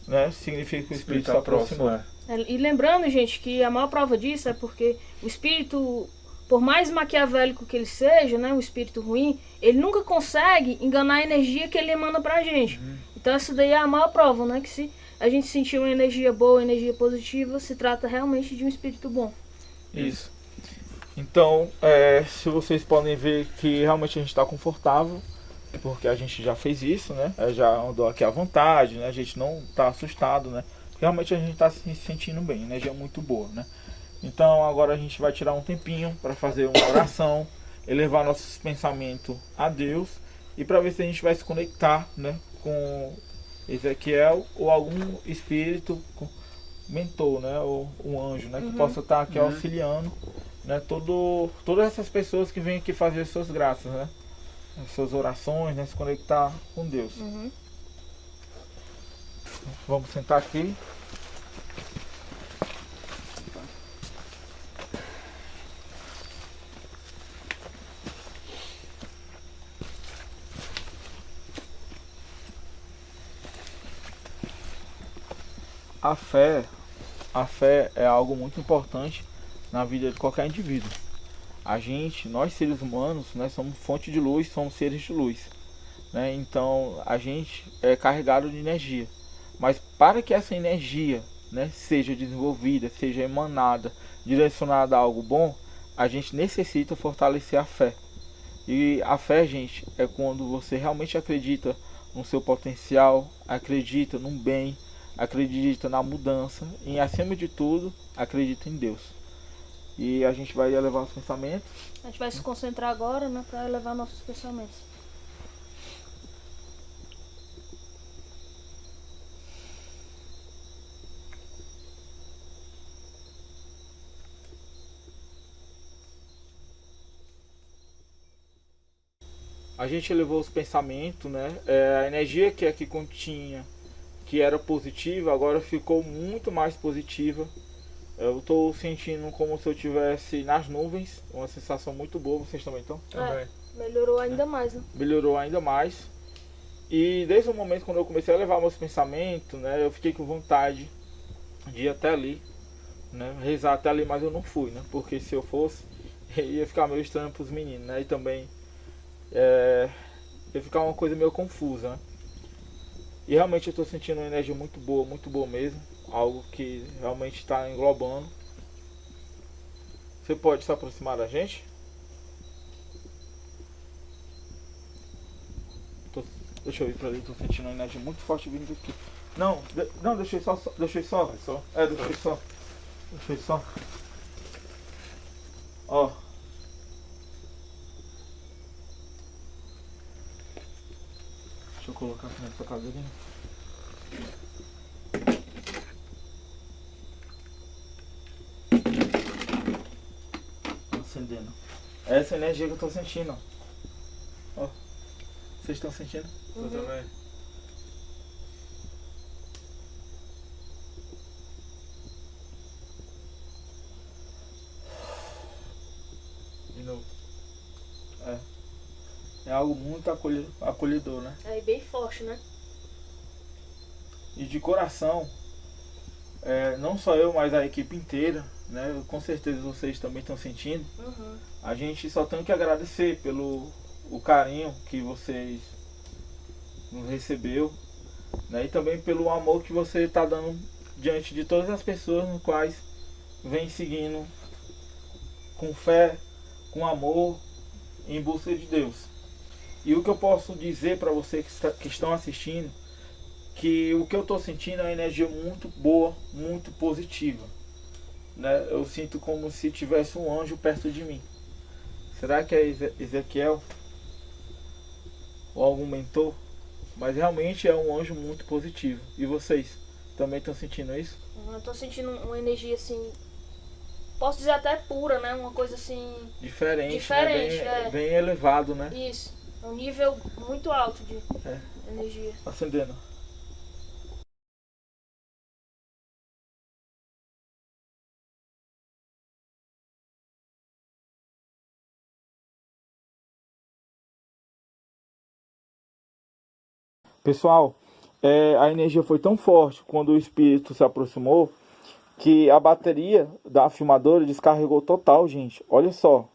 né, significa que o espírito se aproximou. E lembrando, gente, que a maior prova disso é porque o espírito, por mais maquiavélico que ele seja, né, um espírito ruim, ele nunca consegue enganar a energia que ele emana pra gente. Então essa daí é a maior prova, né, que se a gente sentir uma energia boa, uma energia positiva, se trata realmente de um espírito bom. Isso. Então, se vocês podem ver que realmente a gente está confortável, porque a gente já fez isso, né? Já andou aqui à vontade, né? A gente não está assustado, né? Realmente a gente está se sentindo bem, energia muito boa, né? Então agora a gente vai tirar um tempinho para fazer uma oração, elevar nossos pensamentos a Deus e para ver se a gente vai se conectar, né, com Ezequiel ou algum espírito mentor, né, ou um anjo, né, que possa estar aqui auxiliando, né, todas essas pessoas que vêm aqui fazer as suas graças, né, as suas orações, né, se conectar com Deus. Vamos sentar aqui. A fé é algo muito importante na vida de qualquer indivíduo. Nós seres humanos, né, somos fonte de luz, somos seres de luz, né? Então a gente é carregado de energia. Mas para que essa energia, né, seja desenvolvida, seja emanada, direcionada a algo bom, a gente necessita fortalecer a fé. E a fé, gente, é quando você realmente acredita no seu potencial, acredita num bem, acredita na mudança e, acima de tudo, acredita em Deus. E a gente vai elevar os pensamentos. A gente vai se concentrar agora, né, para elevar nossos pensamentos. A gente elevou os pensamentos, né? A energia que aqui continha, que era positiva, agora ficou muito mais positiva. Eu estou sentindo como se eu estivesse nas nuvens, uma sensação muito boa. Vocês também estão? Melhorou ainda mais, né? Melhorou ainda mais. E desde o momento quando eu comecei a levar meus pensamentos, né, eu fiquei com vontade de ir até ali, né, rezar até ali, mas eu não fui, né? Porque se eu fosse, ia ficar meio estranho para os meninos, né? E também ia ficar uma coisa meio confusa, né? E realmente eu estou sentindo uma energia muito boa mesmo. Algo que realmente está englobando. Você pode se aproximar da gente? Deixa eu ir pra ali, estou sentindo uma energia muito forte vindo aqui. Não, deixa eu só. Deixa eu só. Ó. Deixa eu colocar aqui nessa cadeirinha. Acendendo. É essa energia que eu tô sentindo, ó. Vocês estão sentindo? Eu também. De novo. É algo muito acolhedor, né? É bem forte, né? E de coração, não só eu, mas a equipe inteira, né? Com certeza vocês também estão sentindo. A gente só tem que agradecer pelo o carinho que vocês nos recebeu, né? E também pelo amor que você está dando diante de todas as pessoas no quais vem seguindo com fé, com amor, em busca de Deus. E o que eu posso dizer para vocês que estão assistindo, que o que eu estou sentindo é uma energia muito boa, muito positiva, né? Eu sinto como se tivesse um anjo perto de mim. Será que é Ezequiel? Ou algum mentor? Mas realmente é um anjo muito positivo. E vocês também estão sentindo isso? Eu estou sentindo uma energia assim, posso dizer até pura, né? Uma coisa assim... Diferente, né? Bem elevado, né? Isso. É um nível muito alto de energia. Acendendo. Pessoal, a energia foi tão forte quando o espírito se aproximou que a bateria da filmadora descarregou total, gente. Olha só.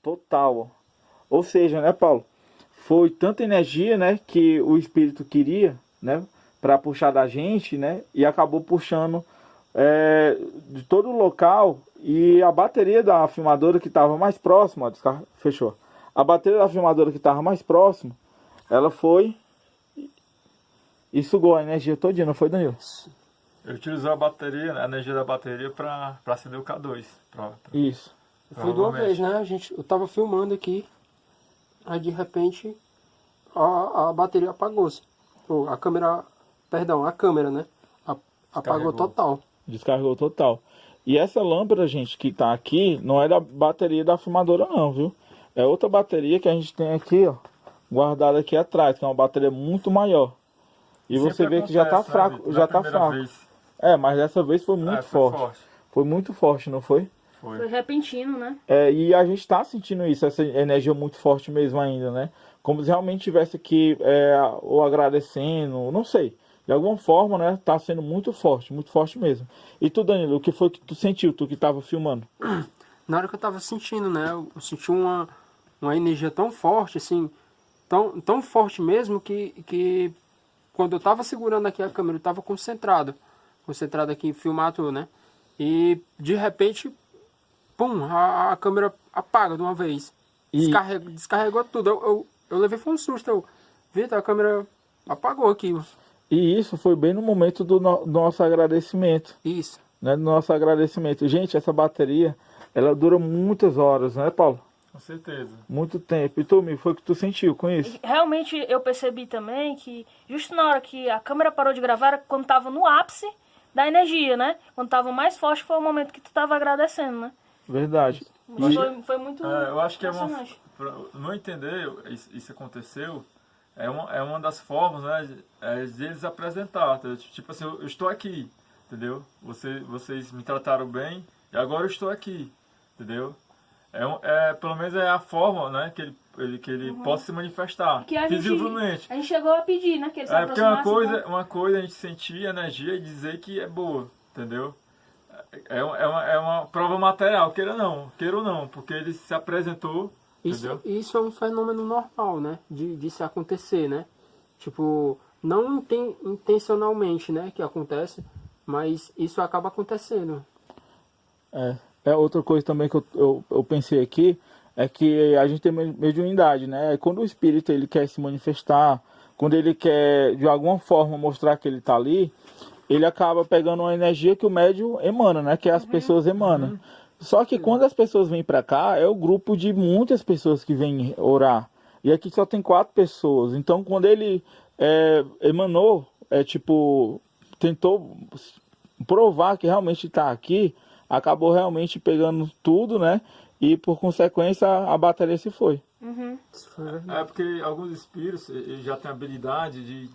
Total, ó. Ou seja, né, Paulo? Foi tanta energia, né, que o espírito queria, né, para puxar da gente, né, e acabou puxando de todo o local. E a bateria da filmadora que estava mais próxima, ó, fechou. A bateria da filmadora que estava mais próxima, ela foi e sugou a energia todinha, não foi, Danilo? Ele utilizou a bateria, a energia da bateria para acender o K2. Isso. Foi de uma vez, né? Eu tava filmando aqui, aí de repente a bateria apagou-se. A câmera, né? Apagou total. Descarregou total. E essa lâmpada, gente, que tá aqui, não é da bateria da filmadora não, viu? É outra bateria que a gente tem aqui, ó, guardada aqui atrás, que é uma bateria muito maior. E sempre você vê que já tá fraco, né? já tá fraco. Vez. Mas dessa vez foi muito forte. Foi muito forte, não foi? Foi repentino, né? E a gente tá sentindo isso, essa energia muito forte mesmo ainda, né? Como se realmente tivesse aqui, ou agradecendo, não sei. De alguma forma, né? Tá sendo muito forte mesmo. E tu, Danilo, o que foi que tu sentiu, tu que tava filmando? Na hora que eu tava sentindo, né? Eu senti uma energia tão forte, assim, tão forte mesmo, que quando eu tava segurando aqui a câmera, eu tava concentrado aqui em filmar tudo, né? E de repente, pum, a câmera apaga de uma vez. Descarregou tudo. Eu levei foi um susto. Vitor, a câmera apagou aqui. E isso foi bem no momento do nosso agradecimento. Isso. Né, do nosso agradecimento. Gente, essa bateria, ela dura muitas horas, né, Paulo? Com certeza. Muito tempo. E tu, Mi, foi o que tu sentiu com isso? Realmente eu percebi também que justo na hora que a câmera parou de gravar, era quando tava no ápice da energia, né? Quando tava mais forte foi o momento que tu tava agradecendo, né? Verdade. Foi muito eu acho que não entender isso aconteceu é uma das formas, né, de eles apresentar, tá? Tipo assim, eu estou aqui, entendeu? Vocês me trataram bem e agora eu estou aqui, entendeu? Pelo menos é a forma, né, que ele possa se manifestar visivelmente. A gente chegou a pedir, né, que ele se aproximasse. Porque uma coisa é a gente sentir a energia e dizer que é boa, entendeu? É uma prova material, queira ou não, porque ele se apresentou. Isso é um fenômeno normal, né? De se acontecer, né? Tipo, não intencionalmente, né? Que acontece, mas isso acaba acontecendo. Outra coisa também que eu pensei aqui é que a gente tem mediunidade, né? Quando o espírito ele quer se manifestar, quando ele quer de alguma forma mostrar que ele está ali, ele acaba pegando uma energia que o médium emana, né? Que as pessoas emanam. Só que quando as pessoas vêm para cá, é o grupo de muitas pessoas que vêm orar. E aqui só tem 4 pessoas. Então, quando ele emanou, tentou provar que realmente está aqui, acabou realmente pegando tudo, né? E, por consequência, a bateria se foi. Porque alguns espíritos já têm habilidade de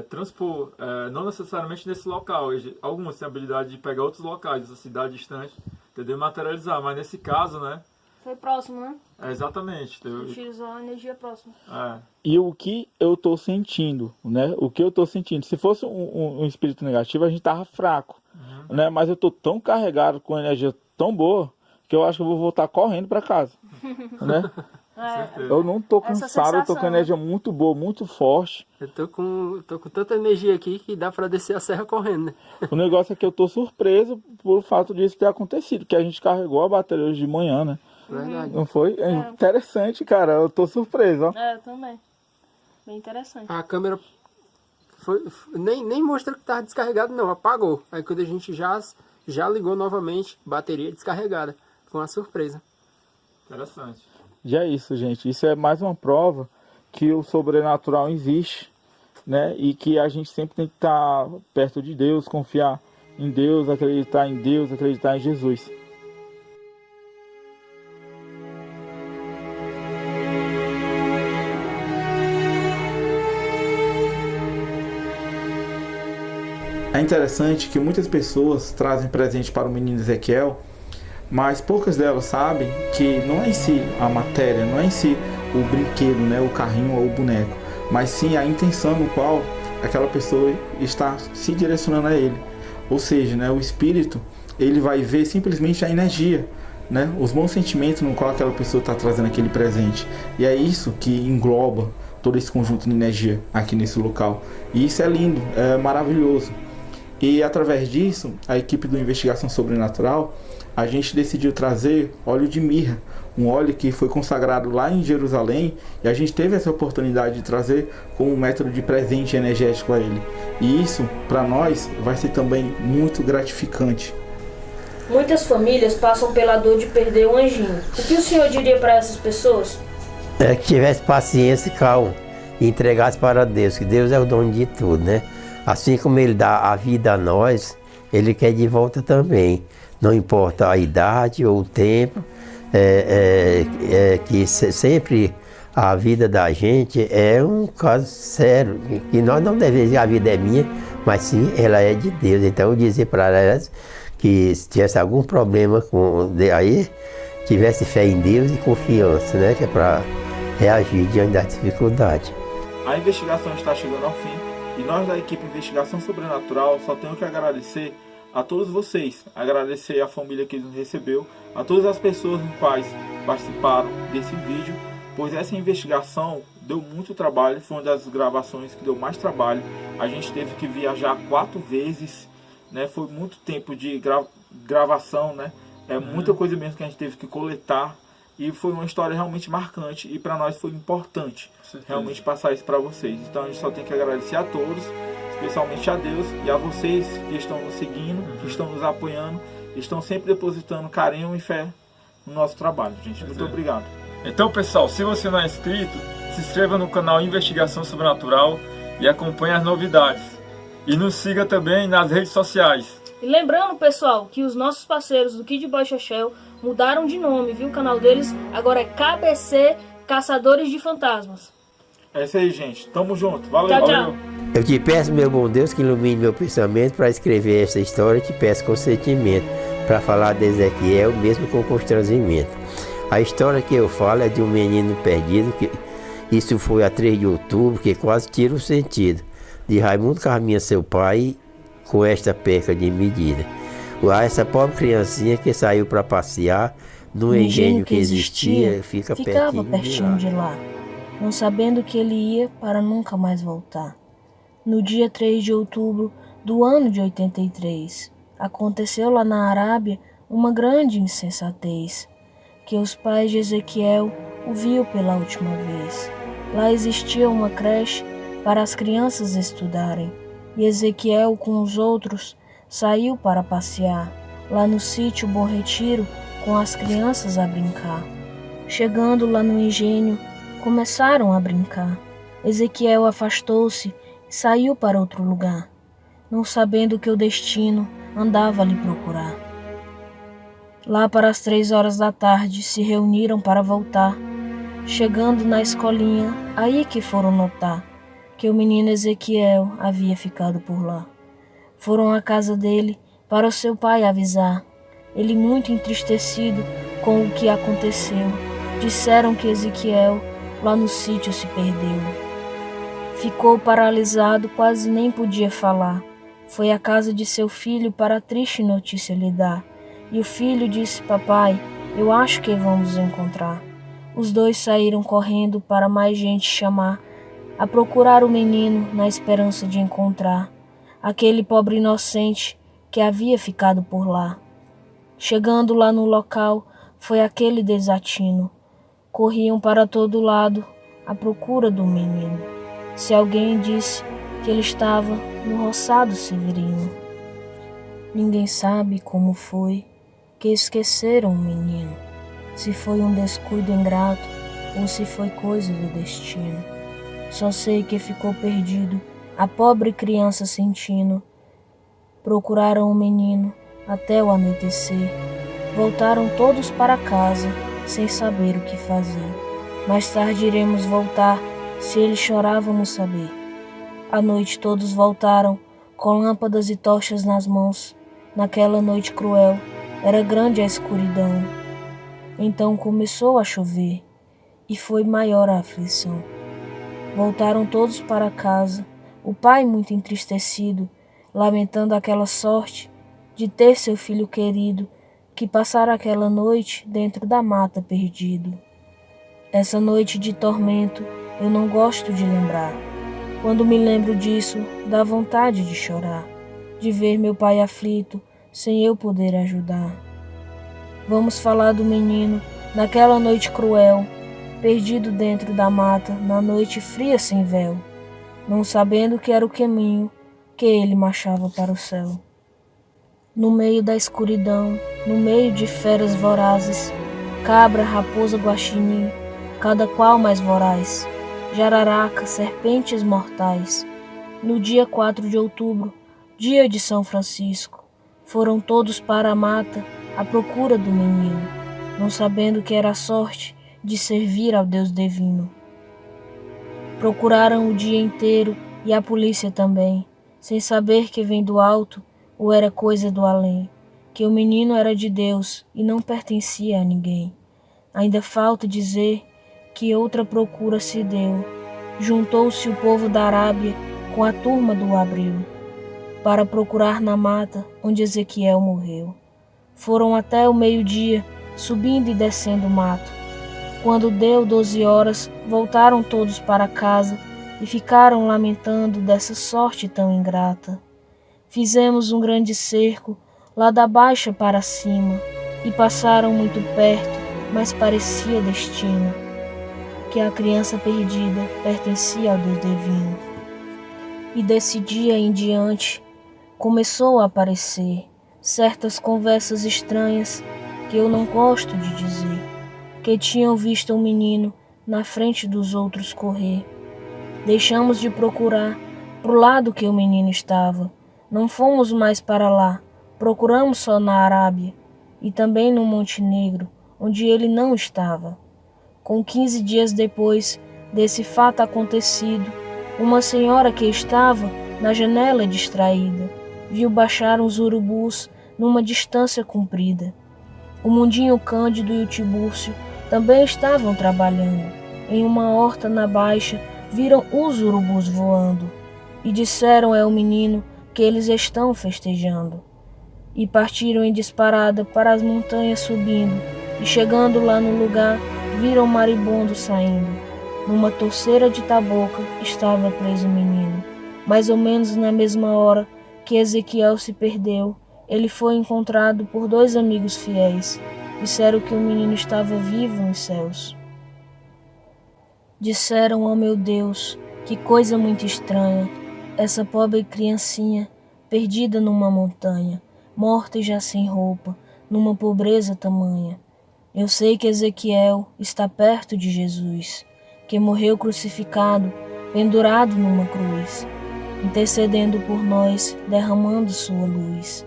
transpor, não necessariamente nesse local. Alguns têm habilidade de pegar outros locais, dessa cidade distante, entendeu? Materializar, mas nesse caso, né? Foi próximo, né? Exatamente. Utilizou a energia próxima. E o que eu tô sentindo, né? O que eu tô sentindo. Se fosse um espírito negativo, a gente tava fraco, né? Mas eu tô tão carregado com energia tão boa que eu acho que eu vou voltar correndo para casa, né? Eu não tô cansado, eu tô com energia muito boa, muito forte. Eu tô com tanta energia aqui que dá para descer a serra correndo, né? O negócio é que eu tô surpreso por fato disso ter acontecido, que a gente carregou a bateria hoje de manhã, né? Verdade. Não foi? Interessante, cara. Eu tô surpreso, ó. Eu também. Bem interessante. A câmera nem mostra que tava descarregado, não. Apagou. Aí quando a gente já ligou novamente, bateria descarregada. Foi uma surpresa. Interessante. Já é isso, gente. Isso é mais uma prova que o sobrenatural existe, né? E que a gente sempre tem que estar perto de Deus, confiar em Deus, acreditar em Jesus. É interessante que muitas pessoas trazem presente para o menino Ezequiel, mas poucas delas sabem que não é em si a matéria, não é em si o brinquedo, né, o carrinho ou o boneco, mas sim a intenção no qual aquela pessoa está se direcionando a ele. Ou seja, né, o espírito ele vai ver simplesmente a energia, né, os bons sentimentos no qual aquela pessoa está trazendo aquele presente. E é isso que engloba todo esse conjunto de energia aqui nesse local. E isso é lindo, é maravilhoso. E através disso, a equipe do Investigação Sobrenatural, a gente decidiu trazer óleo de mirra, um óleo que foi consagrado lá em Jerusalém, e a gente teve essa oportunidade de trazer como um método de presente energético a ele. E isso, para nós, vai ser também muito gratificante. Muitas famílias passam pela dor de perder um anjinho. O que o senhor diria para essas pessoas? É que tivesse paciência e calma e entregasse para Deus, que Deus é o dono de tudo, né? Assim como Ele dá a vida a nós, Ele quer de volta também. Não importa a idade ou o tempo, que sempre a vida da gente é um caso sério, que nós não devemos dizer a vida é minha, mas sim ela é de Deus. Então eu dizer para elas que se tivesse algum problema aí, tivesse fé em Deus e confiança, né? Que é para reagir diante da dificuldade. A investigação está chegando ao fim e nós da equipe Investigação Sobrenatural só temos que agradecer a todos vocês, agradecer a família que nos recebeu, a todas as pessoas que participaram desse vídeo, pois essa investigação deu muito trabalho, foi uma das gravações que deu mais trabalho. A gente teve que viajar 4 vezes, né? Foi muito tempo de gravação, né? É muita coisa mesmo que a gente teve que coletar. E foi uma história realmente marcante e para nós foi importante realmente passar isso para vocês. Então a gente só tem que agradecer a todos, especialmente a Deus e a vocês que estão nos seguindo, que estão nos apoiando, estão sempre depositando carinho e fé no nosso trabalho, gente. Muito obrigado. Então, pessoal, se você não é inscrito, se inscreva no canal Investigação Sobrenatural e acompanhe as novidades. E nos siga também nas redes sociais. E lembrando, pessoal, que os nossos parceiros do Kid Boy Shechel mudaram de nome, viu? O canal deles agora é KBC Caçadores de Fantasmas. É isso aí, gente. Tamo junto. Valeu. Tchau, tchau. Valeu. Eu te peço, meu bom Deus, que ilumine meu pensamento para escrever essa história. Eu te peço consentimento para falar de Ezequiel, mesmo com constrangimento. A história que eu falo é de um menino perdido, que isso foi a 3 de outubro, que quase tira o sentido, de Raimundo Carminha, seu pai, com esta perca de medida. Essa pobre criancinha que saiu para passear no engenho que existia, ficava pertinho de lá, não sabendo que ele ia para nunca mais voltar. No dia 3 de outubro do ano de 83, aconteceu lá na Arábia uma grande insensatez, que os pais de Ezequiel o viu pela última vez. Lá existia uma creche para as crianças estudarem, e Ezequiel com os outros saiu para passear, lá no sítio Bom Retiro, com as crianças a brincar. Chegando lá no engenho, começaram a brincar. Ezequiel afastou-se e saiu para outro lugar, não sabendo que o destino andava a lhe procurar. Lá para as 3 horas da tarde se reuniram para voltar. Chegando na escolinha, aí que foram notar que o menino Ezequiel havia ficado por lá. Foram à casa dele para o seu pai avisar. Ele, muito entristecido com o que aconteceu, disseram que Ezequiel lá no sítio se perdeu. Ficou paralisado, quase nem podia falar. Foi à casa de seu filho para a triste notícia lhe dar. E o filho disse: papai, eu acho que vamos encontrar. Os dois saíram correndo para mais gente chamar, a procurar o menino na esperança de encontrar aquele pobre inocente que havia ficado por lá. Chegando lá no local, foi aquele desatino. Corriam para todo lado à procura do menino. Se alguém disse que ele estava no roçado Severino. Ninguém sabe como foi que esqueceram o menino, se foi um descuido ingrato ou se foi coisa do destino. Só sei que ficou perdido a pobre criança sentindo. Procuraram o menino até o anoitecer. Voltaram todos para casa, sem saber o que fazer. Mais tarde iremos voltar, se ele chorar vamos saber. À noite todos voltaram, com lâmpadas e tochas nas mãos. Naquela noite cruel, era grande a escuridão. Então começou a chover, e foi maior a aflição. Voltaram todos para casa, o pai muito entristecido, lamentando aquela sorte de ter seu filho querido que passara aquela noite dentro da mata perdido. Essa noite de tormento eu não gosto de lembrar. Quando me lembro disso, dá vontade de chorar, de ver meu pai aflito, sem eu poder ajudar. Vamos falar do menino naquela noite cruel, perdido dentro da mata, na noite fria sem véu, não sabendo que era o caminho que ele marchava para o céu. No meio da escuridão, no meio de feras vorazes, cabra, raposa, guaxinim, cada qual mais voraz, jararaca, serpentes mortais. No dia 4 de outubro, dia de São Francisco, foram todos para a mata à procura do menino, não sabendo que era a sorte de servir ao Deus divino. Procuraram o dia inteiro e a polícia também, sem saber que vem do alto ou era coisa do além, que o menino era de Deus e não pertencia a ninguém. Ainda falta dizer que outra procura se deu. Juntou-se o povo da Arábia com a turma do Abril, para procurar na mata onde Ezequiel morreu. Foram até o meio-dia, subindo e descendo o mato. Quando deu 12 horas, voltaram todos para casa e ficaram lamentando dessa sorte tão ingrata. Fizemos um grande cerco, lá da baixa para cima, e passaram muito perto, mas parecia destino, que a criança perdida pertencia ao Deus divino. E desse dia em diante, começou a aparecer certas conversas estranhas que eu não gosto de dizer, que tinham visto o menino na frente dos outros correr. Deixamos de procurar pro lado que o menino estava. Não fomos mais para lá, procuramos só na Arábia e também no Montenegro, onde ele não estava. Com 15 dias depois desse fato acontecido, uma senhora que estava na janela distraída viu baixar uns urubus numa distância comprida. O Mundinho Cândido e o Tibúrcio também estavam trabalhando. Em uma horta na baixa viram os urubus voando e disseram ao menino que eles estão festejando. E partiram em disparada para as montanhas subindo, e chegando lá no lugar, viram o maribondo saindo. Numa torceira de taboca estava preso o menino. Mais ou menos na mesma hora que Ezequiel se perdeu, ele foi encontrado por 2 amigos fiéis. Disseram que o menino estava vivo nos céus. Disseram, oh meu Deus, que coisa muito estranha, essa pobre criancinha, perdida numa montanha, morta e já sem roupa, numa pobreza tamanha. Eu sei que Ezequiel está perto de Jesus, que morreu crucificado, pendurado numa cruz, intercedendo por nós, derramando sua luz.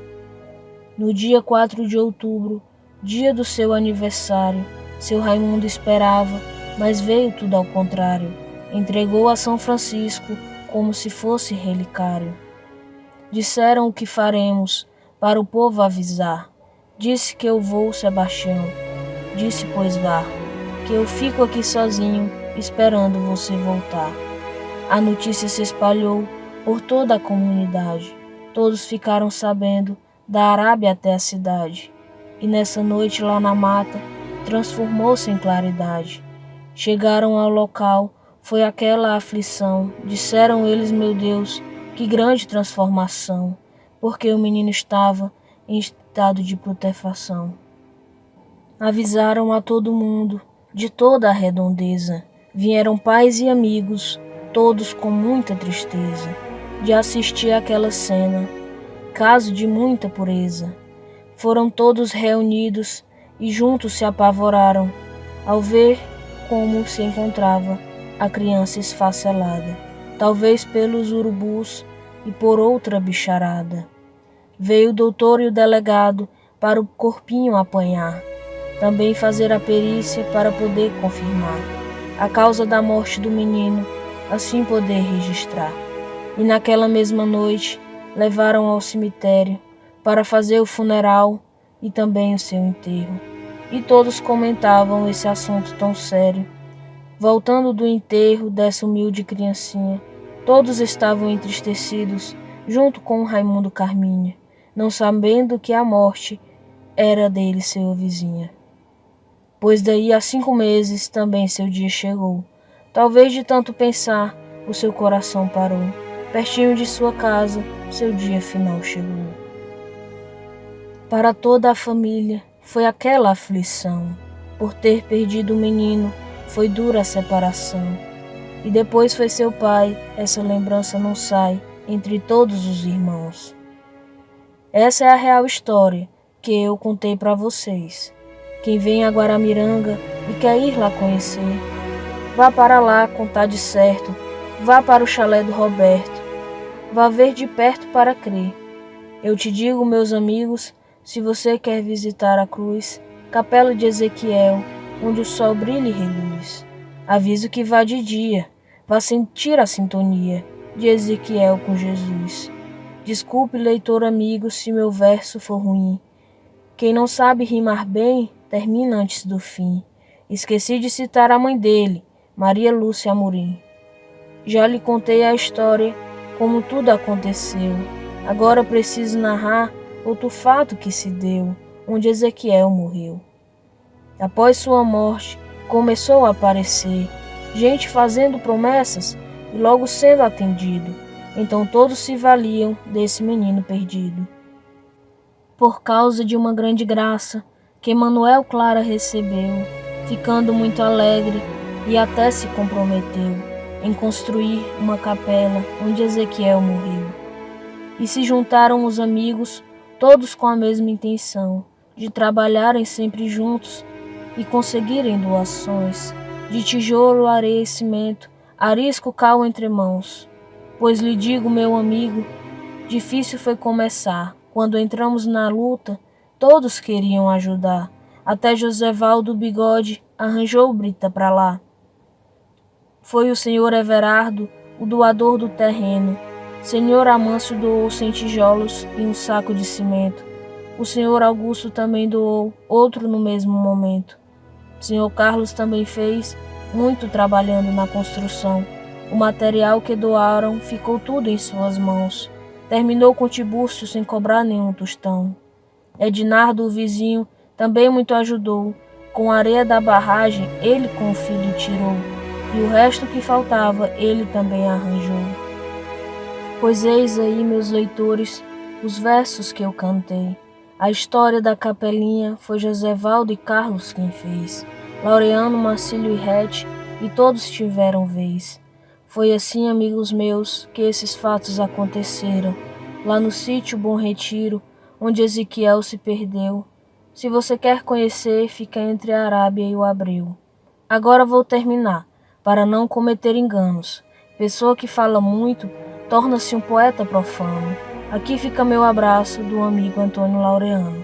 No dia 4 de outubro, dia do seu aniversário, seu Raimundo esperava, mas veio tudo ao contrário. Entregou a São Francisco como se fosse relicário. Disseram o que faremos, para o povo avisar. Disse que eu vou, Sebastião. Disse, pois vá, que eu fico aqui sozinho, esperando você voltar. A notícia se espalhou por toda a comunidade. Todos ficaram sabendo, da Arábia até a cidade. E nessa noite lá na mata, transformou-se em claridade. Chegaram ao local, foi aquela aflição. Disseram eles, meu Deus, que grande transformação, porque o menino estava em estado de putrefação. Avisaram a todo mundo, de toda a redondeza. Vieram pais e amigos, todos com muita tristeza, de assistir àquela cena, caso de muita pureza. Foram todos reunidos e juntos se apavoraram, ao ver como se encontrava a criança esfacelada, talvez pelos urubus e por outra bicharada. Veio o doutor e o delegado para o corpinho apanhar, também fazer a perícia para poder confirmar a causa da morte do menino, assim poder registrar. E naquela mesma noite levaram ao cemitério para fazer o funeral e também o seu enterro. E todos comentavam esse assunto tão sério. Voltando do enterro dessa humilde criancinha, todos estavam entristecidos, junto com Raimundo Carminha, não sabendo que a morte era dele sua vizinha. Pois daí a 5 meses também seu dia chegou. Talvez de tanto pensar, o seu coração parou. Pertinho de sua casa, seu dia final chegou. Para toda a família foi aquela aflição. Por ter perdido o menino, foi dura a separação. E depois foi seu pai, essa lembrança não sai entre todos os irmãos. Essa é a real história que eu contei para vocês. Quem vem a Guaramiranga e quer ir lá conhecer, vá para lá contar de certo, vá para o chalé do Roberto, vá ver de perto para crer. Eu te digo, meus amigos, se você quer visitar a cruz, Capela de Ezequiel, onde o sol brilha e reluz, aviso que vá de dia, vá sentir a sintonia de Ezequiel com Jesus. Desculpe, leitor amigo, se meu verso for ruim. Quem não sabe rimar bem, termina antes do fim. Esqueci de citar a mãe dele, Maria Lúcia Amorim. Já lhe contei a história, como tudo aconteceu. Agora preciso narrar outro fato que se deu, onde Ezequiel morreu. Após sua morte, começou a aparecer gente fazendo promessas e logo sendo atendido. Então todos se valiam desse menino perdido. Por causa de uma grande graça que Manuel Clara recebeu, ficando muito alegre e até se comprometeu em construir uma capela onde Ezequiel morreu. E se juntaram os amigos, todos com a mesma intenção, de trabalharem sempre juntos e conseguirem doações, de tijolo, areia e cimento, arisco, cal entre mãos. Pois lhe digo, meu amigo, difícil foi começar. Quando entramos na luta, todos queriam ajudar. Até Josévaldo Bigode arranjou brita para lá. Foi o senhor Everardo, o doador do terreno. Senhor Amâncio doou 100 tijolos e um saco de cimento. O senhor Augusto também doou outro no mesmo momento. O senhor Carlos também fez muito trabalhando na construção. O material que doaram ficou tudo em suas mãos. Terminou com Tibúrcio sem cobrar nenhum tostão. Ednardo, o vizinho, também muito ajudou. Com a areia da barragem, ele com o filho tirou. E o resto que faltava, ele também arranjou. Pois eis aí, meus leitores, os versos que eu cantei. A história da capelinha foi Josévaldo e Carlos quem fez. Laureano, Marcílio e Rete, e todos tiveram vez. Foi assim, amigos meus, que esses fatos aconteceram, lá no sítio Bom Retiro, onde Ezequiel se perdeu. Se você quer conhecer, fica entre a Arábia e o Abreu. Agora vou terminar, para não cometer enganos. Pessoa que fala muito, torna-se um poeta profano. Aqui fica meu abraço do amigo Antônio Laureano.